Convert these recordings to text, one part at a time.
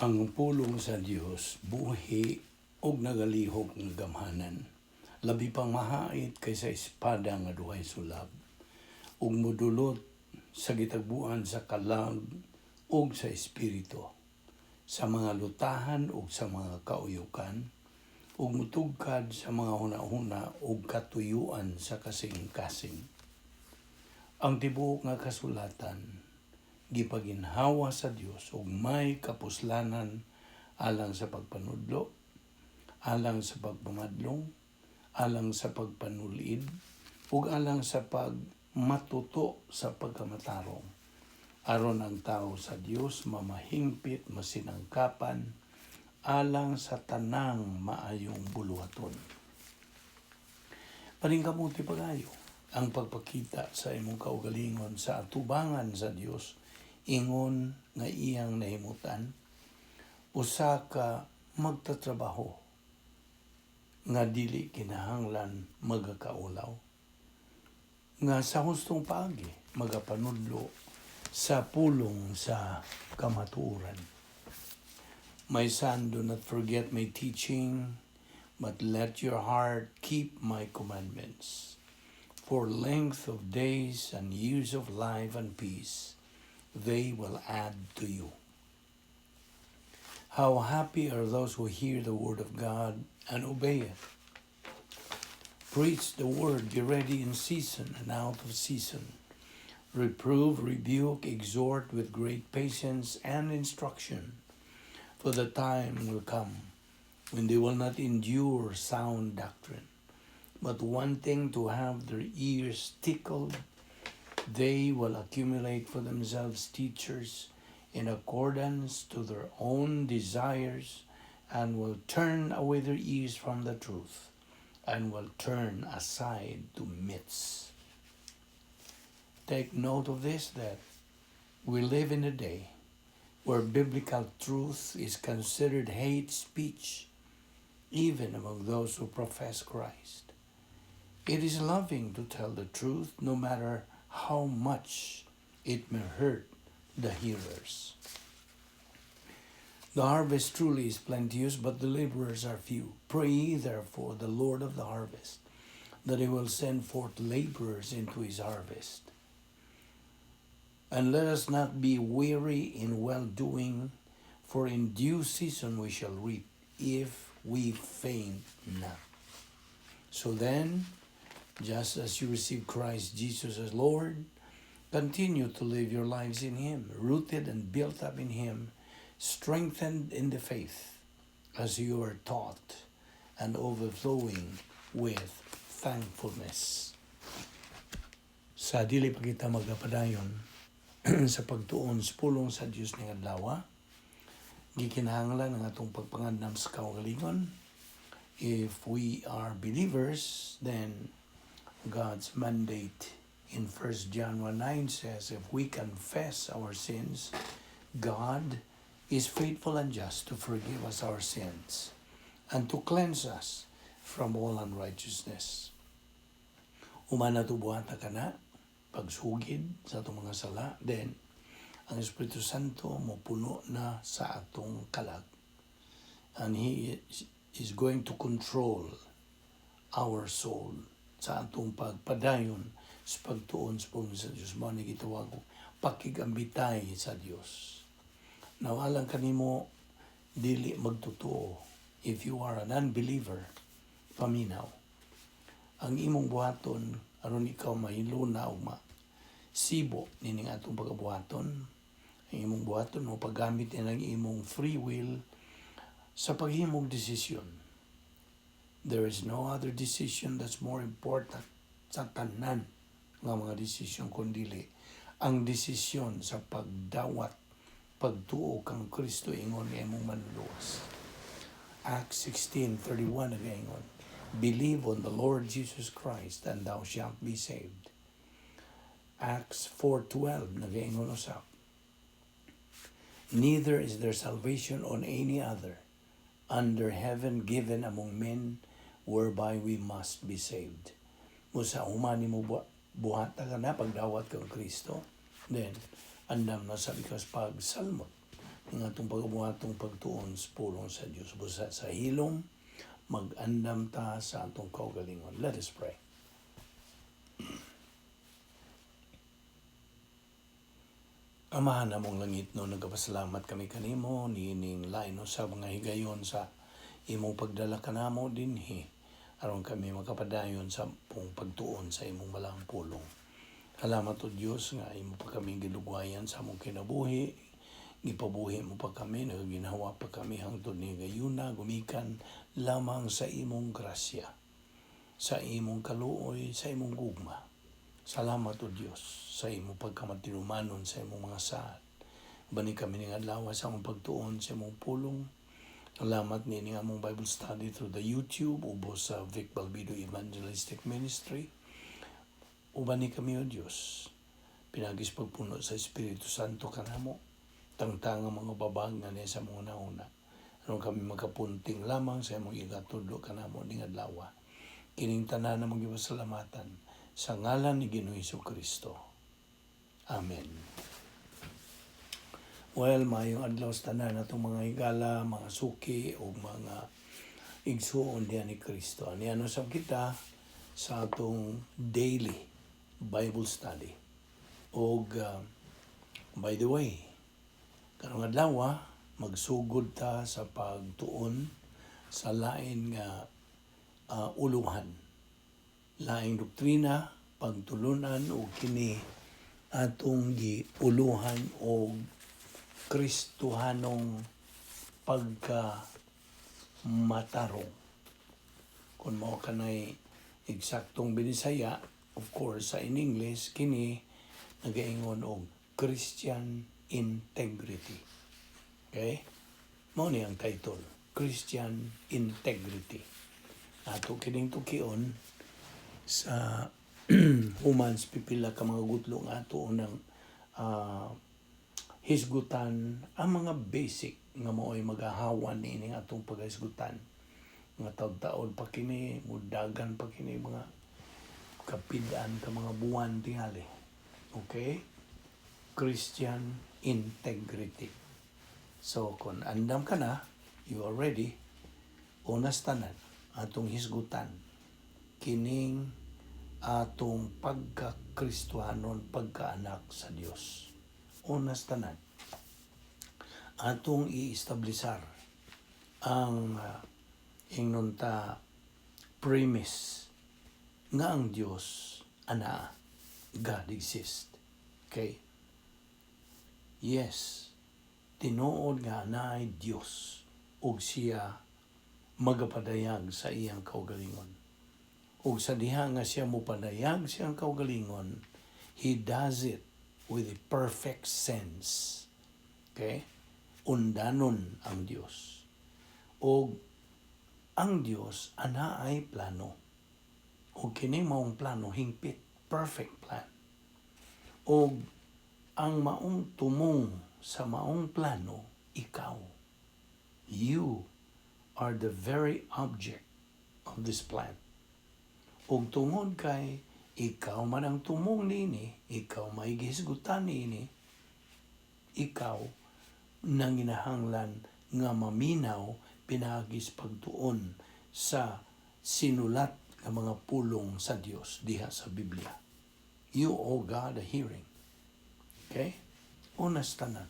Ang pulong sa Dios buhi og nagalihok nga gamhanan. Labi pang mahait kaysa espada nga duhay sulab. Ug modulot sa gitagbuan sa kalag ug sa espiritu, sa mga lutahan ug sa mga kauyukan, ug mutugkad sa mga hunahuna ug katuyuan sa kasing-kasing. Ang tibuok nga kasulatan gipaginhawa sa Dios ug may kapuslanan alang sa pagpanudlo, alang sa pagpamadlong, alang sa pagpanulid, ug alang sa pagmatuto sa pagkamatarong. Aron ang tao sa Dios mamahingpit masinangkapan alang sa tanang maayong buluhaton. Paningkamuti pagayo ang pagpakita sa imong kaugalingon sa atubangan sa Dios ingon nga iyang nahimutan, usa ka magtatrabaho nga dili kinahanglan magakaulaw, nga sa hustong paagi magapanudlo sa pulong sa kamatuoran. My son, do not forget my teaching, but let your heart keep my commandments. For length of days and years of life and peace, they will add to you. How happy are those who hear the word of God and obey it. Preach the word, be ready in season and out of season. Reprove, rebuke, exhort with great patience and instruction. For the time will come when they will not endure sound doctrine, but wanting to have their ears tickled, they will accumulate for themselves teachers in accordance to their own desires, and will turn away their ears from the truth, and will turn aside to myths. Take note of this, that we live in a day where biblical truth is considered hate speech, even among those who profess Christ. It is loving to tell the truth, no matter how much it may hurt the hearers. The harvest truly is plenteous, but the laborers are few. Pray therefore the Lord of the harvest, that he will send forth laborers into his harvest. And let us not be weary in well-doing, for in due season we shall reap, if we faint not. So then, just as you receive Christ Jesus as Lord, continue to live your lives in him, rooted and built up in him, strengthened in the faith, as you are taught, and overflowing with thankfulness. Sa dili pa kita magapadayon sa pagtuon sa pulong sa Dios ning adlaw, gikinahanglan ang atong pagpangandam sa kaugalingon. If we are believers, then God's mandate in 1 John 1:9 says, if we confess our sins, God is faithful and just to forgive us our sins and to cleanse us from all unrighteousness. Umana to buhata ka na, pagsugid sa atong mga sala, then ang Espiritu Santo mo puno na sa atong kalag. And He is going to control our soul sa atong pagpadayon sa pagtuon sa pulong sa Diyos. Mao ni gitawag pakigambitay sa Diyos. Nawalang kanimo dili magtotoo. If you are an unbeliever, paminaw. Ang imong buhaton aron ikaw mahiluna o sibo nining atong pagabuhaton. Ang imong buhaton mo paggamit ng imong free will sa paghimong desisyon. There is no other decision that's more important sa tanan nga mga desisyon kundili ang desisyon sa pagdawat pagtuo kang Kristo ingon nga imong manluwas. Acts 16:31 nagaingon, believe on the Lord Jesus Christ and thou shalt be saved. Acts 4:12 nagaingon usab, neither is there salvation on any other under heaven given among men whereby we must be saved. Musa humani mo buhata ka na pagdawat kang Kristo, then andam na sa because pag salmot ng atong pagbuhatong pagtuon sa pulong sa Dios busa sa hilom mag-andam ta sa atong kaugalingon. Let us pray. Amahan namong langit no, nagapasalamat kami kanimo niining lain no, sa mga higayon sa imong pagdala kanamo dinhi aron kami makapadayon sa pagtuon sa imong balang pulong. Salamat o Diyos nga imo pa kami gilugwayan sa among kinabuhi, gipabuhi mo pa kami, nagaginawa pa kami hangtod ni gayuna, gumikan lamang sa imong grasya, sa imong kaluoy, sa imong gugma. Salamat o Diyos sa imong pagkamatinumanon sa imong mga saad. Bani kami ng adlaw sa among pagtuon sa imong pulong. Salamat ni nga among Bible study through the YouTube ubos sa Vic Balbido Evangelistic Ministry. Uban ni kami o Diyos, pinagis pagpuno sa Espiritu Santo kanamo, tangtang ang mga babag nga niya sa mga nauna. Anong kami makapunting lamang sa imong igatudlo kanamo ning adlaw. Kining tanan na magipasalamatan sa ngalan ni Ginoong Jesucristo. Amen. Well, mayong adlaw sa tanan natong mga higala, mga suki o mga igsuon diyan ni Kristo. Ano sa kita sa atong daily Bible study. O by the way, karong adlaw magsugod ta sa pagtuon sa lain nga uluhan. Laing doktrina, pagtulunan o kini atong giuluhan o Kristohanong pagka-matarong. Kung mao kanay eksaktong binisaya, of course, sa in English, kini nagaingon og Christian integrity. Okay? Mao ni ang title, Christian integrity. Ato kining tukion sa humans pipila ka mga gutlo nga ato ng hisgutan ang mga basic nga mao'y magahawan ni ining atong paghisgutan. Mga taon-taon pa kini, mudagan pa kini mga kapidaan ka mga buwan tingali. Okay? Christian integrity. So, kung andam ka na, you are ready, unas tanan, atong hisgutan, kining atong pagka-Kristohanon, pagka-anak sa Dios. Unas tanan, atong i-establisar ang ingnunta premise nga ang Dios ana, God exist. Okay? Yes, tinuod nga anaay Dios ug siya magapadayag sa iyang kaugalingon. Ug sa diha nga siya mopadayag siyang kaugalingon, He does it with a perfect sense. Okay? Undanon ang Dios. O ang Dios ana ay plano. O kini maong plano hingpit, perfect plan. O ang maong tumong sa maong plano, ikaw. You are the very object of this plan. O tungod kay ikaw man ang tumong nini, ikaw may gihisgutan nini, ikaw nanginahanglan nga maminaw pinagis pagtuon sa sinulat nga mga pulong sa Dios diha sa Biblia. You, O God, are hearing. Okay? Unas tanan.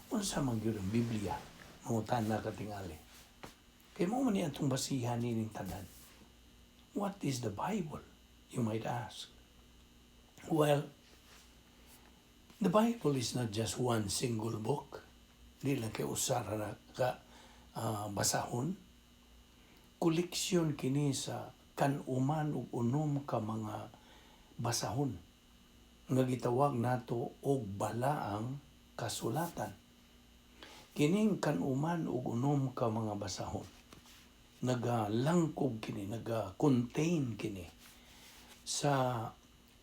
Unsa man gyud ang Biblia, mangutan na katingali. Kay mo man itong basihan nining tanan. What is the Bible? You might ask. Well, the Bible is not just one single book. Di lang kay usara na ka basahon. Koleksyon kini sa kanuman ug unom ka mga basahon nga gitawag nato og balaang kasulatan. Kining kanuman ug unom ka mga basahon nagalangkob kini, naga-contain kini sa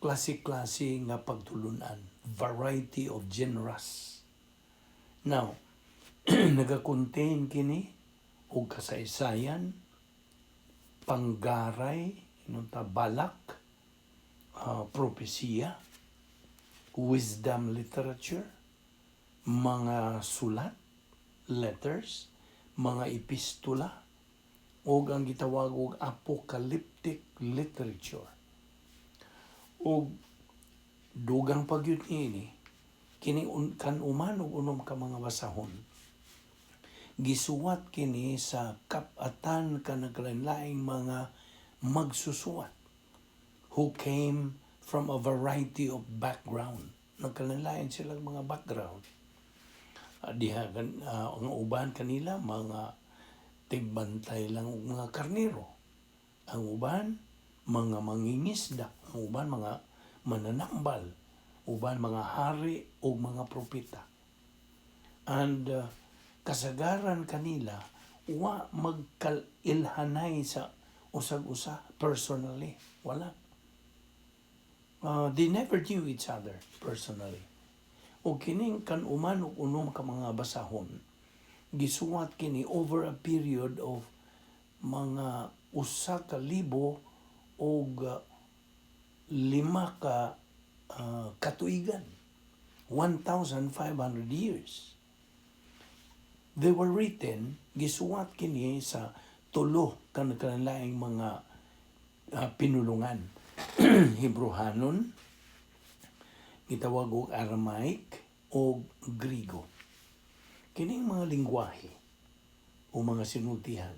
klase-klase nga pagtulunan, variety of genres. Now, naga-contain kini og kasaysayan, panggaray, balak, propesya, wisdom literature, mga sulat, letters, mga epistula, o ang gitawag og apocalyptic literature. O dugang pagyud niini, kini kan uman og unom ka mga basahon. Gisuwat kini sa kap-atan kanaglain-laing mga magsusuwat who came from a variety of background. Nagkalain silang mga background. Ang uban kanila mga tigbantay lang og mga karnero. Ang uban mga mangingisda, ang uban mga mananambal, uban mga hari o mga propeta. And kasagaran kanila wa magkailhanay sa usag-usa personally. Wala. They never knew each other personally. O kining kan uman ug unom ka mga basahon, gisuwat kini over a period of mga 1,000 og 5 ka katuigan, 1,500 years. They were written, gisuwat kini sa tulo kanaglaing mga pinulungan. Hebrehanon, gitawag og Aramaic o Grigo. Kining mga lingwahe o mga sinultihan,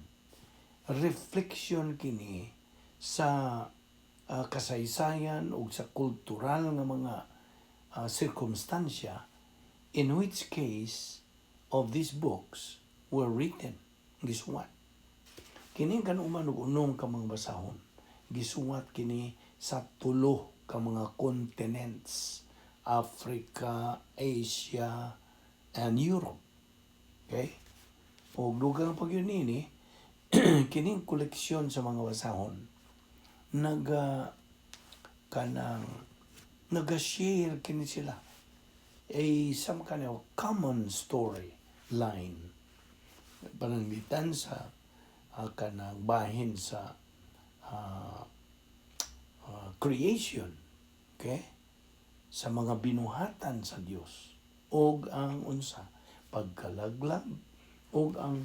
reflection kini sa kasaysayan o sa kultural nga mga circumstansya in which case of these books were written. Gisuwat. Kini kan uman og unom ka mga basahon, gisuwat kini sa tulo ka mga continents, Africa, Asia, and Europe. Okay? O dugang pagyud nini, kining koleksyon sa mga basahon naga-share kini sila some kind of common story line pananglitan sa kanang bahin sa creation, okay, sa mga binuhatan sa Dios og ang unsa pagkalaglag og ang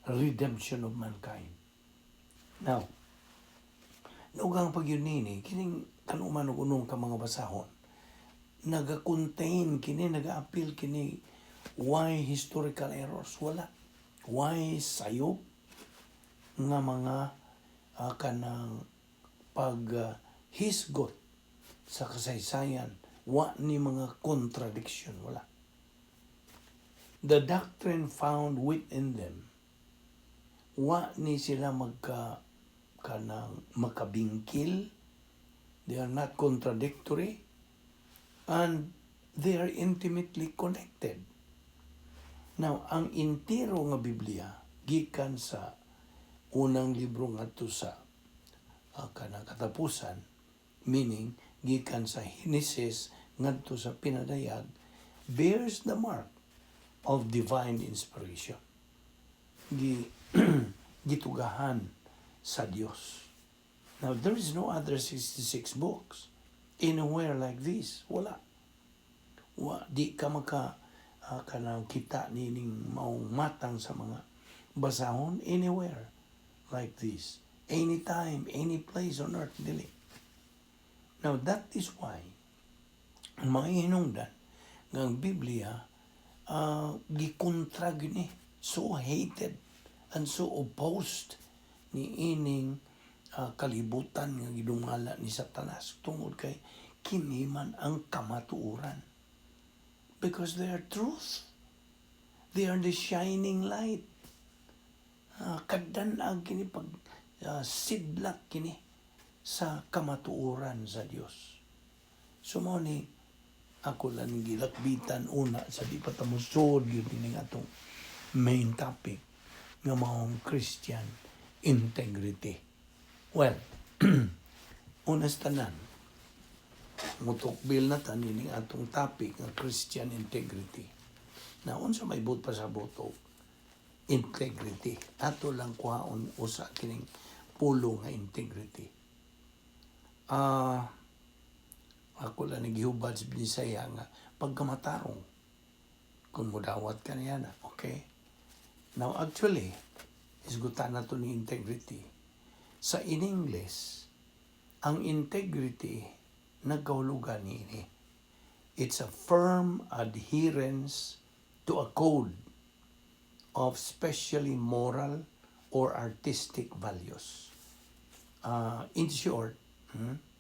redemption of mankind. Now, nugang pagyud nini, kining kanuman og unong ka mga basahon, naga-contain kini, naga-appeal kini, why historical errors? Wala. Why sayop nga mga kanang paghisgot sa kasaysayan, wa ni mga contradiction, wala. The doctrine found within them, wa ni sila makabingkil, they are not contradictory, and they are intimately connected. Now, ang intiro nga Biblia, gikan sa unang libro ngadto sa kanang katapusan, meaning gikan sa Genesis ngadto sa pinadayag, bears the mark of divine inspiration. Gitugahan sa Dios. Now, there is no other 66 books anywhere like this. Wala. Di ka kanang kita nining maong matang sa mga basahon anywhere like this. Anytime, any place on earth, dili. Now, that is why mga hinungdan ng Biblia gikontra gini, so hated and so opposed ni ining kalibutan nga gidumala ni Satanas tungod kay kini man ang kamatuoran, because they are truth, they are the shining light. Kaddan-ag kini pag sidlak kini sa kamatuoran sa Dios. So mo ni ako lang gilakbitan una sa di pa tamusod yun din atong main topic nga maong Christian integrity. Well, unas tanan, mutukbil na tanin atong topic nga Christian integrity. Na unsa may but pa sa butok integrity. Ato lang kuhaon usa kining pulo nga integrity. Ako lang naghihubad sa Visayan nga pagkamatarong. Kung mudawat ka niya na, okay? Now, actually, isgutan na to ni integrity. Sa in English, ang integrity, nagkahulugan ini. It's a firm adherence to a code of specially moral or artistic values. In short,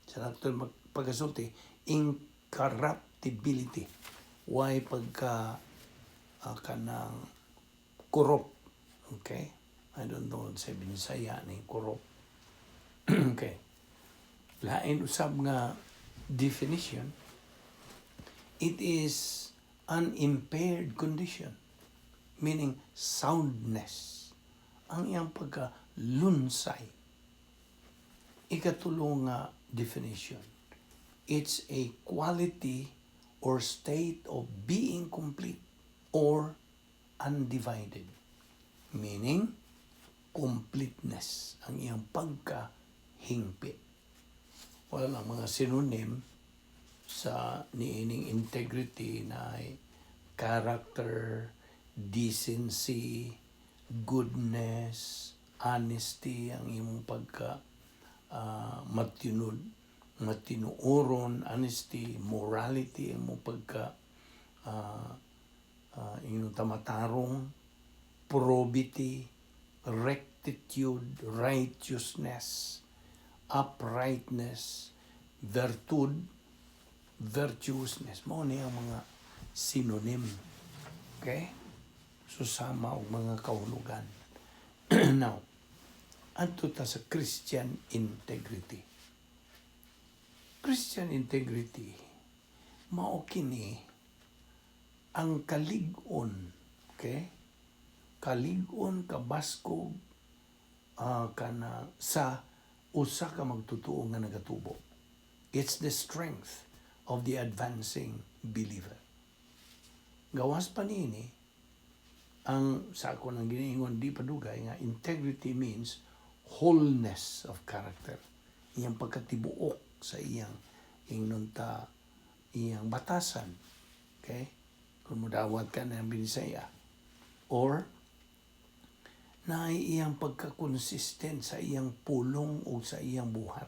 sa nato pagkasulti, incorruptibility. Why pagka kanang corrupt. Okay? I don't know sa Visayan ni corrupt. Okay. Lain usab nga definition, it is an impaired condition, meaning soundness. Ang iyang pagkalunsay. Ikatulong nga definition, it's a quality or state of being complete or undivided, meaning completeness, ang iyang pagkahingpit. Wala lang mga synonym sa niining integrity na ay character, decency, goodness, honesty, ang imong pagka matinuoron, honesty, morality, ang imong pagka yung tamatarong, probity, rectitude, righteousness, uprightness, virtuousness. Mao ni ang mga synonym. Okay? Susama og mga kahulugan. Now, adto ta sa Christian integrity. Christian integrity, mao kini ang kalig-on, okay? Kalig-on, kabaskog, kana sa usa ka magtotoo nga nagatubo. It's the strength of the advancing believer. Gawas pa nini, ang sa ako nang giniingon di padugay nga integrity means wholeness of character. Iyang pagkatibuok sa iyang inunta, iyang batasan. Okay? Kung mudawat ka ng Bisaya. Or, na iyang pagkakonsistent sa iyang pulong o sa iyang buhat.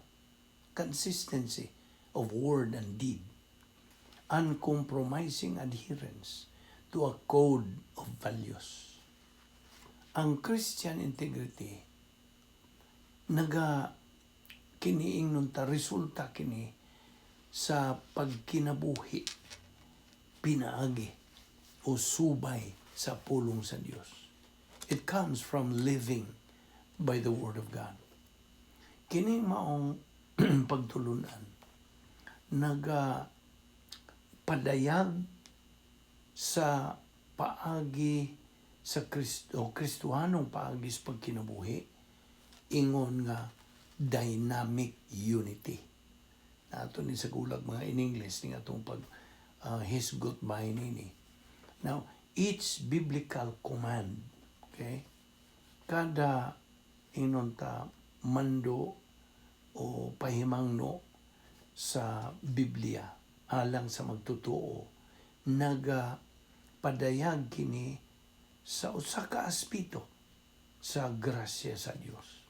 Consistency of word and deed. Uncompromising adherence to a code of values. Ang Christian integrity, kiniing nunta resulta kini sa pagkinabuhi, pinaagi o subay sa pulong sa Dios. It comes from living by the Word of God. Kining maong pagtulunan, padayag sa paagi sa Kristohanong paagi sa pagkinabuhi, ingon nga dynamic unity. Nato ni sa gulag mga in English ni atong pag hisgot bahay nini. Now, each biblical command, okay, kada inunta mando o pahimangno sa Biblia alang sa magtotoo, padayag kini sa usa ka aspeto sa grasya sa Dios.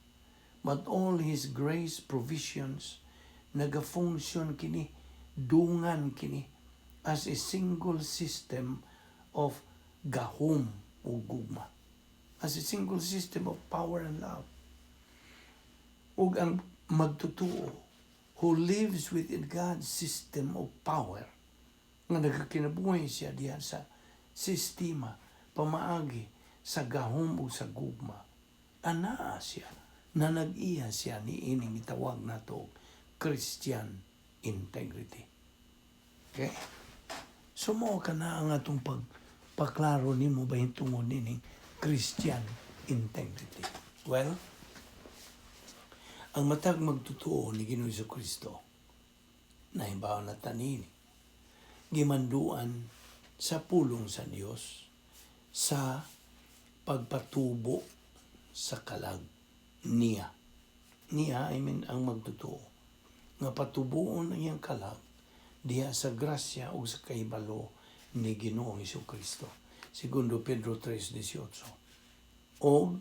But all His grace provisions nagafunction kini, dungan kini as a single system of gahom o gugma. As a single system of power and love. Ug ang magtutuo who lives within God's system of power, nga nagkakinabuhay siya diha sa sistema, pamaagi sa gahom o sa gugma, anaa siya, na nag-iya siya ni ining itawag na to Christian integrity. Okay? So mo ka na ang atong pagpaklaro ni mo ba yung tungod nining Christian integrity? Well, ang matag magtotoo ni Ginoong Jesucristo na himbaw na tanini, gimanduan sa pulong sa Dios sa pagpatubo sa kalag niya. Niya, ang magtotoo. Nga patubuon ang iyang kalag diha sa grasya o sa kahibalo ni Ginoong Jesucristo. Segundo Pedro 3:18. O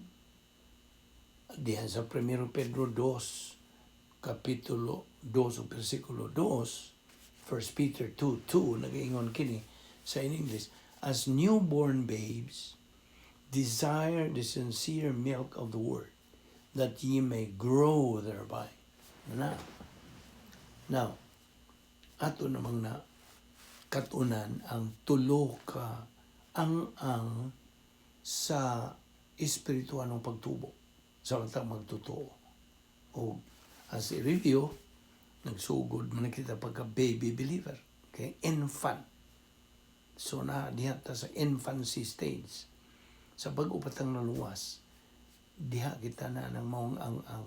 diyan sa 1 Pedro 2, kapitulo 2, versikulo 2, 1 Peter 2:2, nag-iingon kini sa in English, as newborn babes, desire the sincere milk of the word, that ye may grow thereby. Now, ato namang na katunan ang tulo ka ang sa espiritual ng pagtubo sa matang magtotoo. O as a review, nagsugod man kita pagka baby believer, okay? Infant. So na diha ta sa infancy stage. Sa pag-upatang naluwas, diha kita na ng maong ang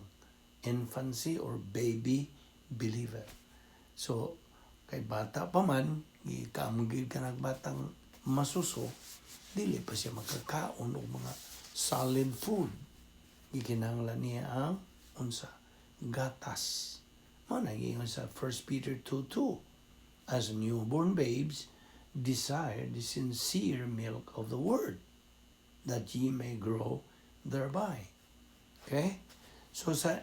infancy or baby believer. So kay bata pa man, ikamugid ka nagbatang masuso, dili pa siya makakaon og mga solid food. Ikinahanglan niya ang unsa gatas. Mao nag-ingon sa 1 Peter 2:2. As newborn babes, desire the sincere milk of the word, that ye may grow thereby. Okay? So sa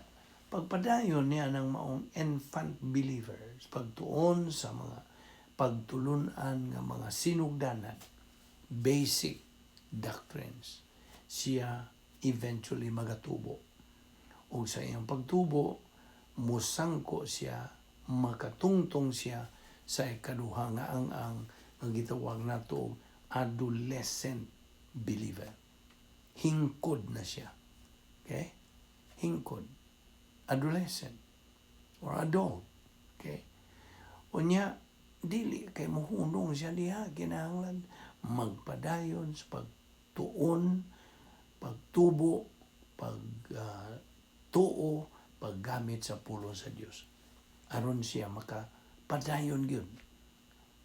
pagpadayon niya ng maong infant believers, pagtuon sa mga pagtulunan nga mga sinugdanan, basic doctrines, siya eventually magatubo. O sa iyang pagtubo, musangko siya, makatungtong siya sa ikaduha nga ang gitawag nato adolescent believer. Hingkod na siya. Okay? Hingkod. Adolescent or adult. Okay? Unya, dili kay mohunong siya diha, kinahanglan magpadayon sa pagtuon, pagtubo, pagtuo, paggamit sa pulong sa Dios. Aron siya makapadayon gyud.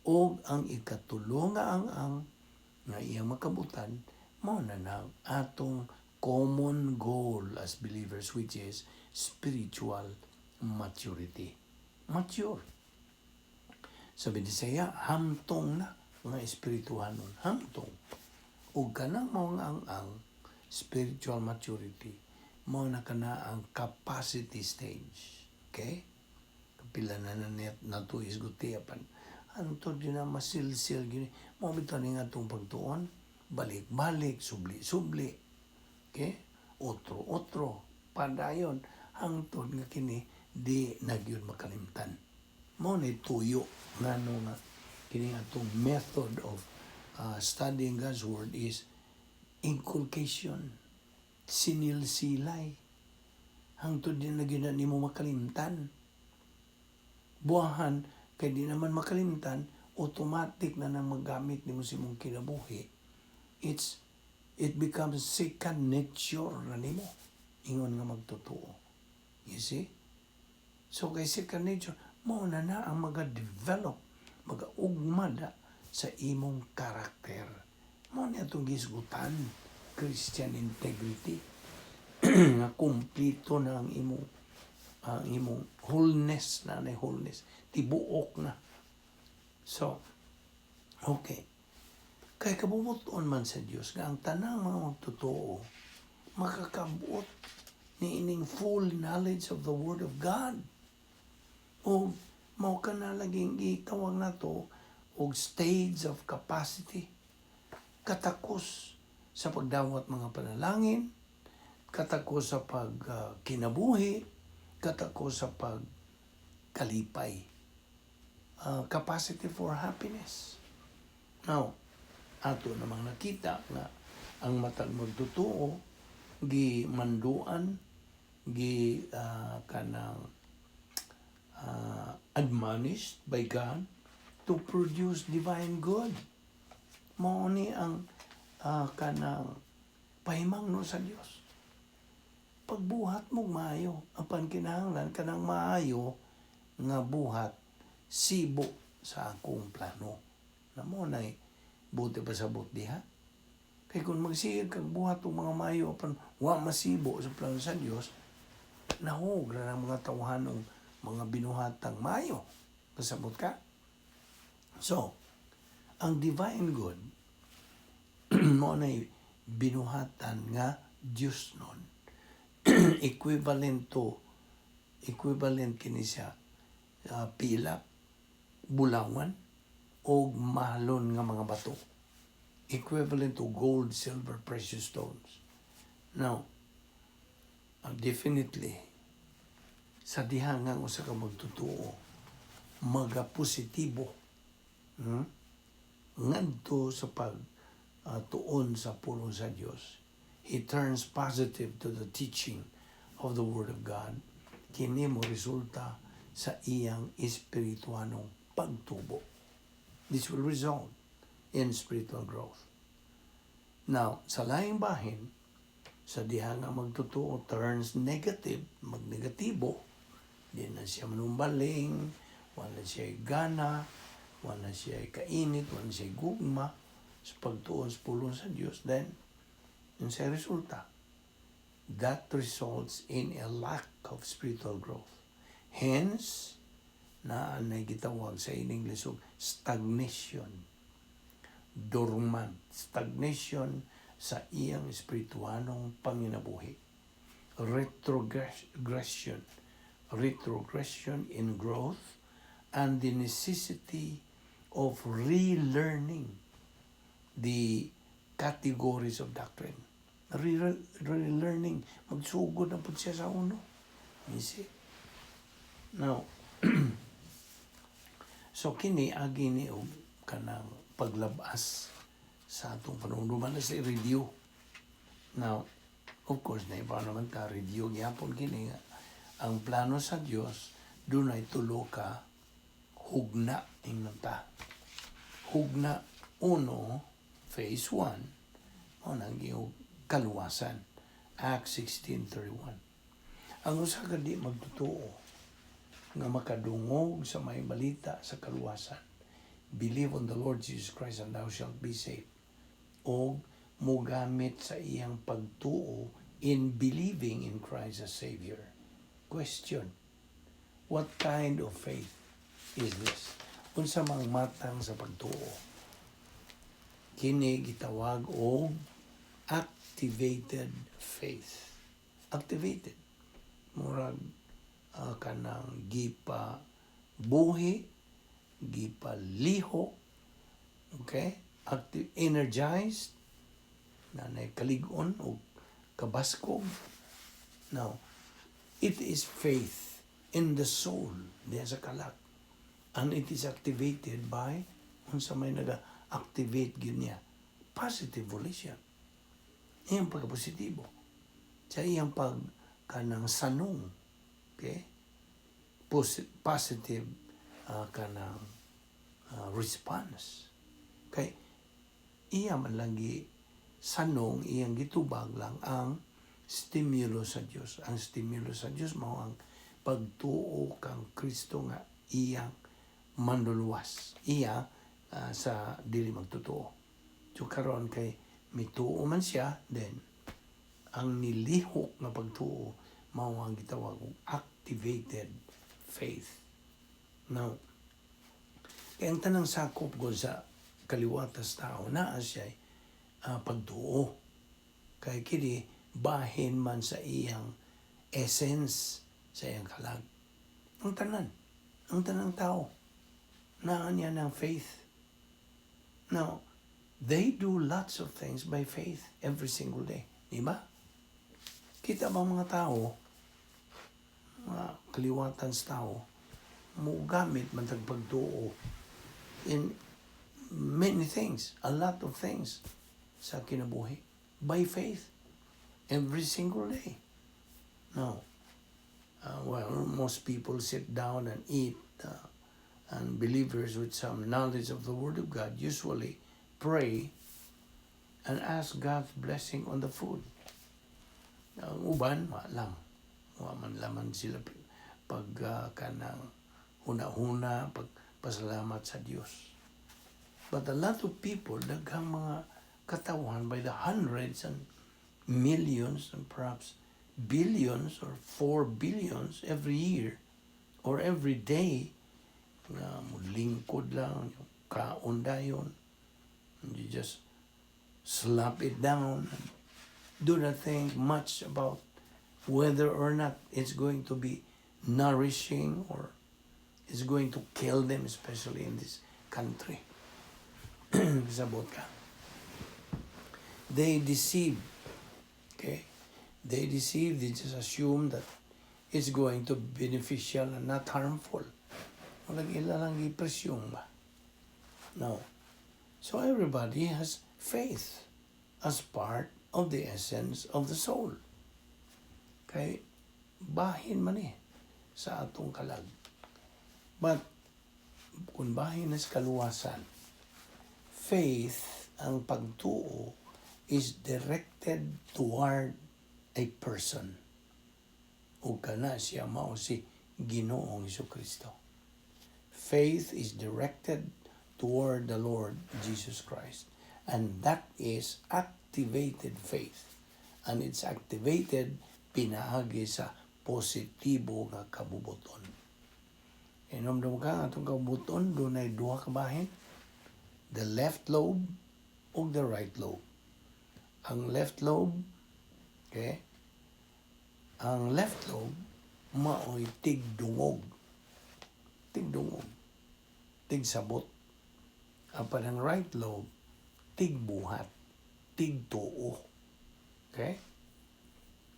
O ang ikatulo nga ang nga iyang makabutan, mao na atong common goal as believers, which is spiritual maturity. Mature. Sa Bisaya, hamtong na nga espirituhanon. Hamtong. O kanang mao ang spiritual maturity, mao na kana ang capacity stage. Okay? Kapila na nato isgutiapan. Antod yun na masilsil gini. Mao bitaw ni nga itong pagtuon. Balik-balik, subli-subli. Okay? Otro. Padayon. Hangtod nga kini, di nagyun makalimtan. Mao ni tuyo nga nga kini nga itong method of studying God's Word is inculcation. Sinilsilay. Hangtod din na gina nimo makalimtan. Buwahan, kaya di naman makalimtan, automatic na nang magamit nimo si mong kinabuhi. It becomes second nature na nimo. Ingon nga magtotoo. You see? So kay second nature, mao na ang mag-develop, mag-ugmada sa imong karakter. Mao na itong gisgutan, Christian integrity. Nga kumplito na ang imong wholeness na wholeness. Tibuok na. So, okay. Kaya kabubuton man sa Diyos nga ang tanang mga totoo makakabuot ni ining full knowledge of the Word of God. O mao ka na laging itawag na to og stage of capacity. Katakos sa pagdawat mga panalangin, katakos sa pagkinabuhi, katakos sa pagkalipay. Capacity for happiness. Now, ato namang nakita nga ang matag magtotoo, gimanduan, kanang admonished by God to produce divine good. Mao ni ang kanang pahimangno sa Dios. Pagbuhat mo maayo, apan kinahanglan kanang maayo nga buhat sibo sa akong plano. Namo nay buti pa sa diha. Kay kung magsihig kang buhat og mga maayo apan wa masibo sa plano sa Dios, nahog ra ang mga tawhanong mga binuhatang maayo. Kasabot ka? So, Ang divine good, mo na binuhatan nga Diyos nun. Equivalent kini siya pilak, bulawan, o mahalon nga mga bato. Equivalent to gold, silver, precious stones. Now, definitely, sa dihangang usa ka magtutuo, maga-positibo. Ngadto sa tuon sa pulong sa Dios, he turns positive to the teaching of the Word of God. Kini mo resulta sa iyang espirituanong pagtubo. This will result in spiritual growth. Now, sa laing bahin, sa diha nga magtutuo turns negative, magnegatibo, di na siya manumbaling, wala siya gana, wala siya kainit, wala siya gugma, sa pagtuon sa pulong sa Diyos, then, yun sa resulta, that results in a lack of spiritual growth. Hence, na gitawag sa English of stagnation, dormant, stagnation sa iyang espirituanong panginabuhi. Retrogression in growth and the necessity of relearning the categories of doctrine. Relearning, magsugod na po siya sa uno. You see? Now, so kini agi ni kanang paglabas sa atong panunduman na sa review. Now, of course, na iba naman ta review gyapon kini nga ang plano sa Dios dunay tulo ka hugna ingnon ta. Hugna uno, phase 1, mo nang kaluwasan. Acts 16:31. Ang usa ka di magtutuo nga makadungog sa may balita sa kaluwasan. Believe on the Lord Jesus Christ and thou shalt be saved. O mogamit sa iyang pagtuo in believing in Christ as Savior. Question: what kind of faith is this? Unsa mang matang sa pagtuo? Kini gitawag og activated faith. Activated. Murag kanang gipa buhi, gipa liho, okay? Energized, nanay kalig-on o kabaskog. Now, it is faith in the soul, diya sa kalat. And it is activated by, unsa may naga-activate yun niya, positive volition. Iyang pagkapositibo. Sa iyang kanang sanong, okay? Positive kanang response. Okay? Iya man lang sanong, iyang gitubag lang ang stimulus sa Dios. Ang stimulus sa Dios mao ang pagtuo kang Kristo nga iyang manluluwas. Iya sa dili magtutuo. So karon kay mituo man siya, then ang nilihok nga pagtuo mao ang gitawag og activated faith. Now, kaya ang tanang sakop ko sa kaliwatas tao na siya pagtuo. Kaya kini bahin man sa iyang essence, sa iyang kalag. Ang tanang tao, naan niya ng faith. Now, they do lots of things by faith every single day. Di ba? Kita ba mga tao, mga kaliwatan sa tao, mugamit man tagpagtuo in many things, a lot of things sa kinabuhi by faith every single day. Now, most people sit down and eat, and believers with some knowledge of the Word of God usually pray and ask God's blessing on the food. Ang uban, man laman sila pag kanang huna-huna, pagpasalamat sa Diyos. But a lot of people, daghang mga katawan by the hundreds and millions and perhaps billions or 4 billions every year or every day, na lingkod lang, kaon dayon, just slap it down and do not think much about whether or not it's going to be nourishing or it's going to kill them, especially in this country. Sabot ka. They deceive. Okay? They deceive, they just assume that it's going to be beneficial and not harmful. Walang ilalang ipresyong ba? No. So everybody has faith as part of the essence of the soul. Kay bahin man sa atong kalag. But kung bahin na sa kaluwasan, faith, ang pagtuo, is directed toward a person. O kana siya mao si Ginoong Jesucristo. Faith is directed toward the Lord Jesus Christ. And that is activated faith. And it's activated pinaagi sa positibo nga kabubuton. Inomdom ka nga itong kabubuton, doon ay duha ka bahin. The left lobe o the right lobe. Ang left lobe, okay? Ang left lobe, mao'y tigdungog. Tigdungog. Tigsabot. Apan ang right lobe, tigbuhat. Tigtuo. Okay?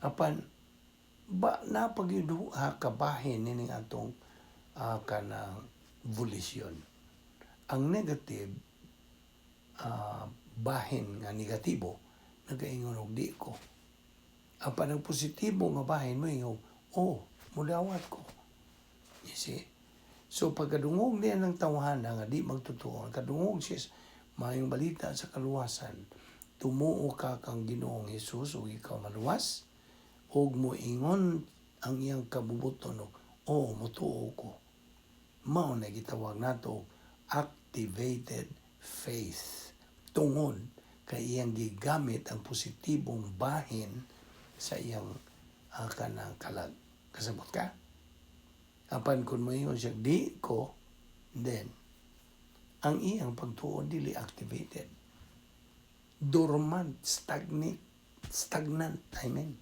Apan, ba napagyuduha kabahin nining atong kanang volition. Ang negative, bahin nga negatibo, nagaingon og di ko. Apan ang positibo nga bahin mo ingon, mudawat ko. You see? So pagkadungog niya ng tawhana nga di magtutuon, kadungog siya mayong balita sa kaluwasan, tumuo ka kang Ginoong Hesus o ikaw maluwas, og moingon ang iyang kabubuton mutuo ko. Mao na gitawag nato activated faith. Tungod kay iyang gigamit ang positibong bahin sa iyang kanang kalag. Kasabot ka? Apan kung moingon siya di ko, then ang iyang pagtuo dili activated. Dormant, stagnant, I mean.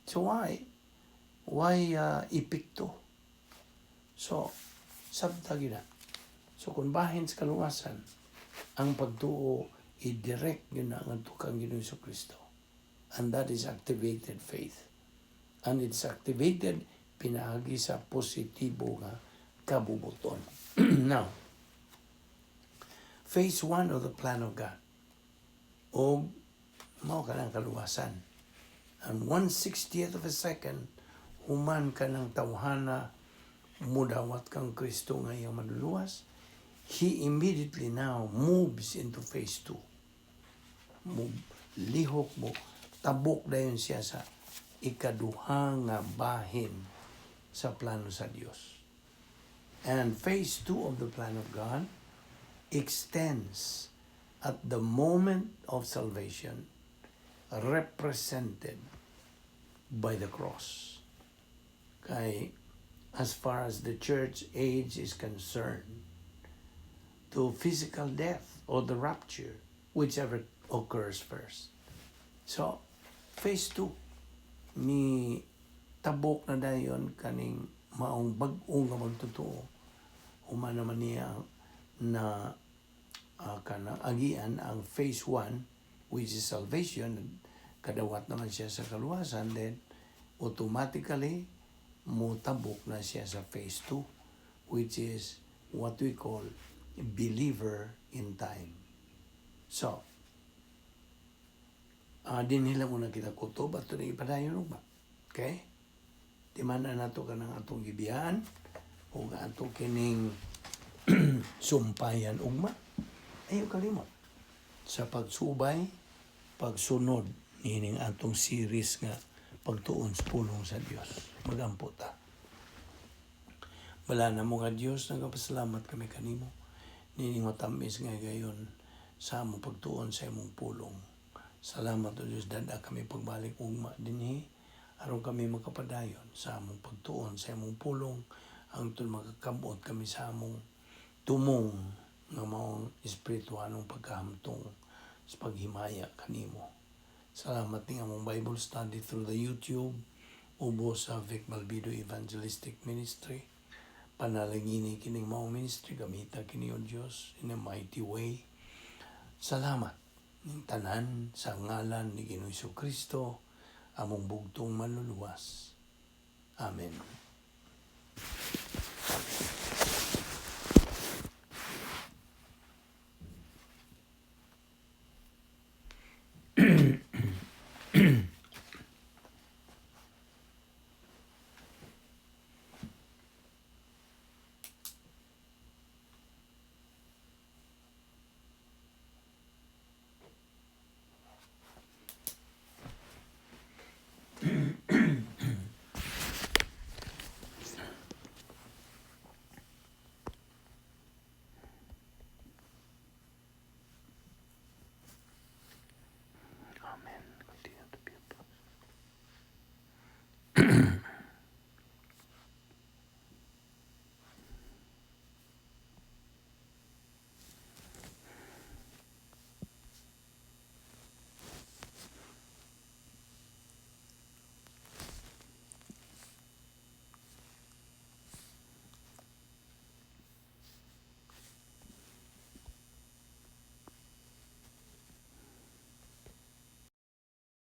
So why epekto? So, sabta gina. So kung bahin sa kaluwasan, ang pagtuo i-direct yun na ang tukang Ginoong Jesucristo. And that is activated faith. And it's activated pinaagi sa positibo nga kabubuton. Now, phase 1 of the plan of God. O mao ka ng kaluwasan. And 1/60th of a second, human ka ng tawhana, mudawat kang Kristo nga iyang maduluwas, he immediately now moves into phase 2. Lihok mo, tabok dayon siya sa ikaduha nga bahin sa plano sa Dios. And phase 2 of the plan of God extends at the moment of salvation, represented by the cross. Kay, as far as the church age is concerned, to physical death or the rapture, whichever occurs first. So, phase 2, ni tabok na dayon kaning maong bag-o nga magtotoo. Human naman niya na kanang agian ang phase 1, which is salvation, kadawat naman siya sa kaluwasan, then automatically mutabok na siya sa phase 2, which is what we call believer in time. So, din nila muna kita kutob at ito na ipadayon ba? Okay? Di man na nato ka ng atong gibiyan o ato kining sumpayan ugma. Ayaw kalimot. Sa pagsubay, pagsunod, nining atong series nga pagtuon sa pulong sa Dios. Magampo ta. Wala na mo nga Dios, nagapasalamat kami kanimo. Nining matamis nga gayon sa among pagtuon sa imong pulong. Salamat o Diyos, dada kami pagbalik ugma dinhi aron kami makapadayon sa among pagtuon sa imong pulong, ang magkakabot kami sa among tumong nga maong espirituhanong pagkahamtong sa paghimaya kanimo. Salamat ning among Bible study through the YouTube, ubo sa Vic Balbido Evangelistic Ministry. Panalangini kining mao ministry, gamita kini o Dios in a mighty way. Salamat ning tanan sa ngalan ni Ginoong Jesucristo, among bugtong manluluwas. Amen.